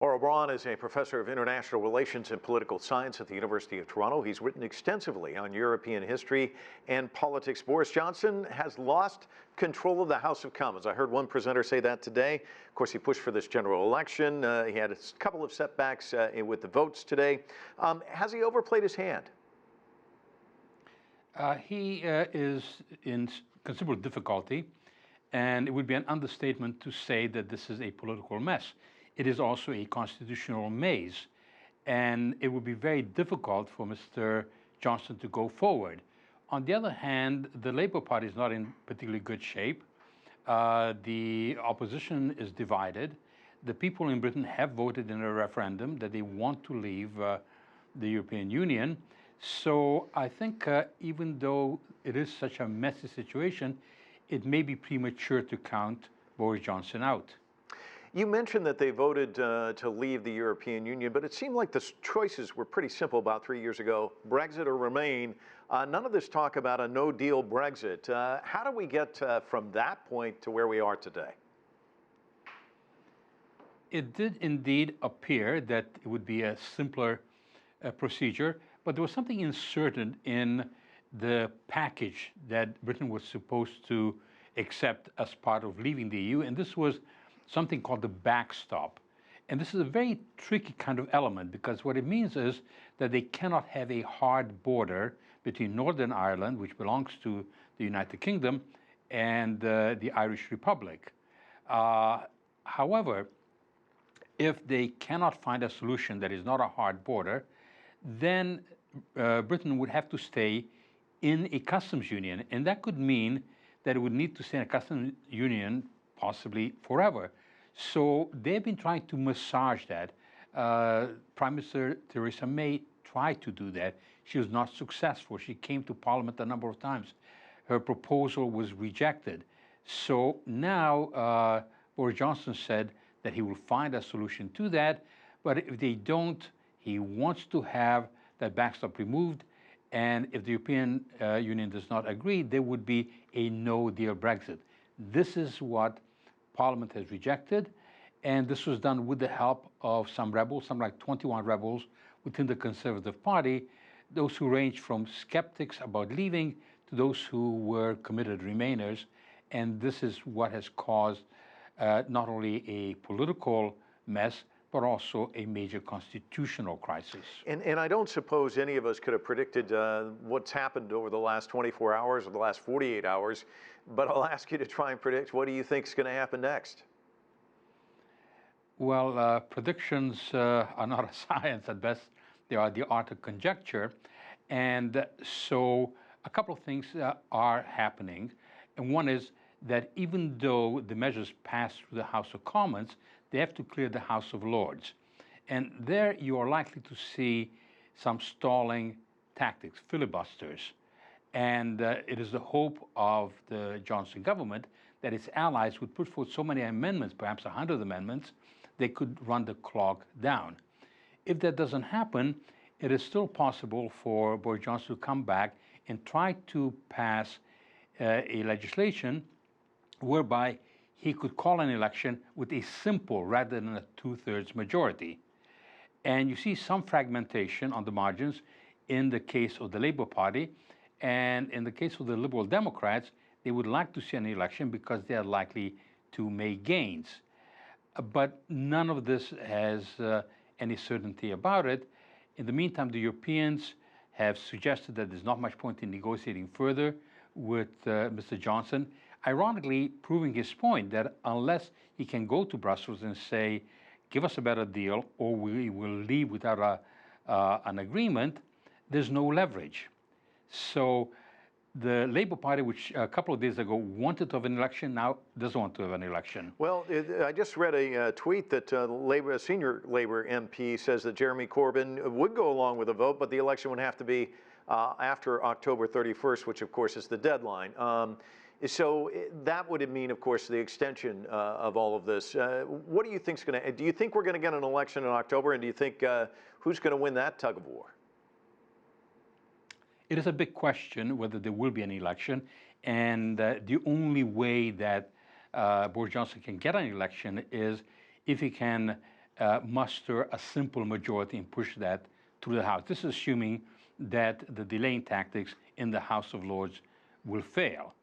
Aurel Braun is a professor of international relations and political science at the University of Toronto. He's written extensively on European history and politics. Boris Johnson has lost control of the House of Commons. I heard one presenter say that today. Of course, he pushed for this general election. He had a couple of setbacks with the votes today. Has he overplayed his hand? He is in considerable difficulty, and it would be an understatement to say that this is a political mess. It is also a constitutional maze, and it would be very difficult for Mr. Johnson to go forward. On the other hand, the Labour Party is not in particularly good shape. The opposition is divided. The people in Britain have voted in a referendum that they want to leave the European Union. So I think even though it is such a messy situation, it may be premature to count Boris Johnson out. You mentioned that they voted to leave the European Union, but it seemed like the choices were pretty simple about 3 years ago: Brexit or remain. None of this talk about a no-deal Brexit. How do we get from that point to where we are today? It did indeed appear that it would be a simpler procedure, but there was something inserted in the package that Britain was supposed to accept as part of leaving the EU, and this was something called the backstop. And this is a very tricky kind of element, because what it means is that they cannot have a hard border between Northern Ireland, which belongs to the United Kingdom, and the Irish Republic. However, if they cannot find a solution that is not a hard border, then Britain would have to stay in a customs union. And that could mean that it would need to stay in a customs union possibly forever. So they've been trying to massage that. Prime Minister Theresa May tried to do that. She was not successful. She came to Parliament a number of times. Her proposal was rejected. So now Boris Johnson said that he will find a solution to that, but if they don't, he wants to have that backstop removed, and if the European Union does not agree, there would be a no-deal Brexit. This is what Parliament has rejected, and this was done with the help of some rebels, some like 21 rebels within the Conservative Party, those who range from skeptics about leaving to those who were committed Remainers. And this is what has caused not only a political mess, but also a major constitutional crisis. And I don't suppose any of us could have predicted what's happened over the last 24 hours or the last 48 hours, but I'll ask you to try and predict, what do you think is going to happen next? Well, predictions are not a science at best. They are the art of conjecture. And so a couple of things are happening. And one is that even though the measures pass through the House of Commons, they have to clear the House of Lords. And there you are likely to see some stalling tactics, filibusters. And it is the hope of the Johnson government that its allies would put forth so many amendments, perhaps 100 amendments, they could run the clock down. If that doesn't happen, it is still possible for Boris Johnson to come back and try to pass a legislation whereby he could call an election with a simple rather than a two-thirds majority. And you see some fragmentation on the margins in the case of the Labour Party, and in the case of the Liberal Democrats, they would like to see an election because they are likely to make gains. But none of this has any certainty about it. In the meantime, the Europeans have suggested that there's not much point in negotiating further with Mr. Johnson, ironically proving his point that unless he can go to Brussels and say, give us a better deal or we will leave without an agreement, there's no leverage. So the Labour Party, which a couple of days ago wanted to have an election, now doesn't want to have an election. Well, I just read a tweet that a senior Labour MP says that Jeremy Corbyn would go along with a vote, but the election would have to be after October 31st, which of course is the deadline. So that would mean, of course, the extension of all of this. What do you think is going to? Do you think we're going to get an election in October, and do you think who's going to win that tug of war? It is a big question whether there will be an election, and the only way that Boris Johnson can get an election is if he can muster a simple majority and push that through the House. This is assuming that the delaying tactics in the House of Lords will fail.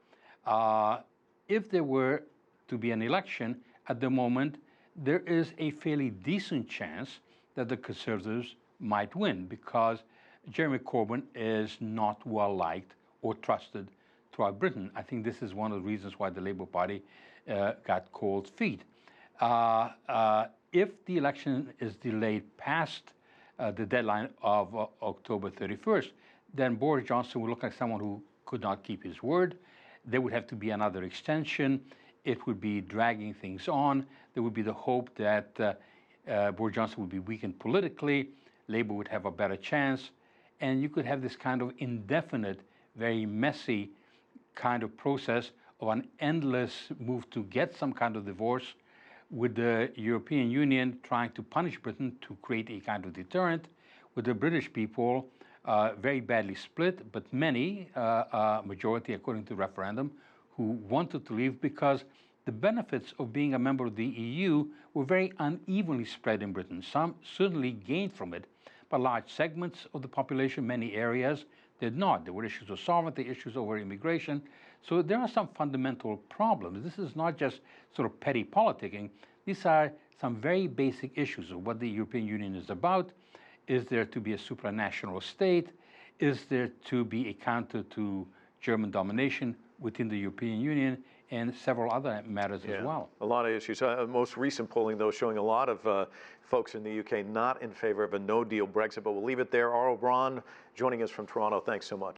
If there were to be an election at the moment, there is a fairly decent chance that the Conservatives might win because Jeremy Corbyn is not well liked or trusted throughout Britain. I think this is one of the reasons why the Labour Party got cold feet. If the election is delayed past the deadline of October 31st, then Boris Johnson will look like someone who could not keep his word. There would have to be another extension. It would be dragging things on. There would be the hope that Boris Johnson would be weakened politically. Labour would have a better chance. And you could have this kind of indefinite, very messy kind of process of an endless move to get some kind of divorce, with the European Union trying to punish Britain to create a kind of deterrent, with the British people very badly split, but many, majority according to referendum, who wanted to leave because the benefits of being a member of the EU were very unevenly spread in Britain. Some certainly gained from it, but large segments of the population, many areas, did not. There were issues of sovereignty, issues over immigration. So there are some fundamental problems. This is not just sort of petty politicking. These are some very basic issues of what the European Union is about. Is there to be a supranational state? Is there to be a counter to German domination within the European Union? And several other matters as well. A lot of issues. Most recent polling, though, showing a lot of folks in the UK not in favor of a no-deal Brexit. But we'll leave it there. Aurel Braun joining us from Toronto. Thanks so much.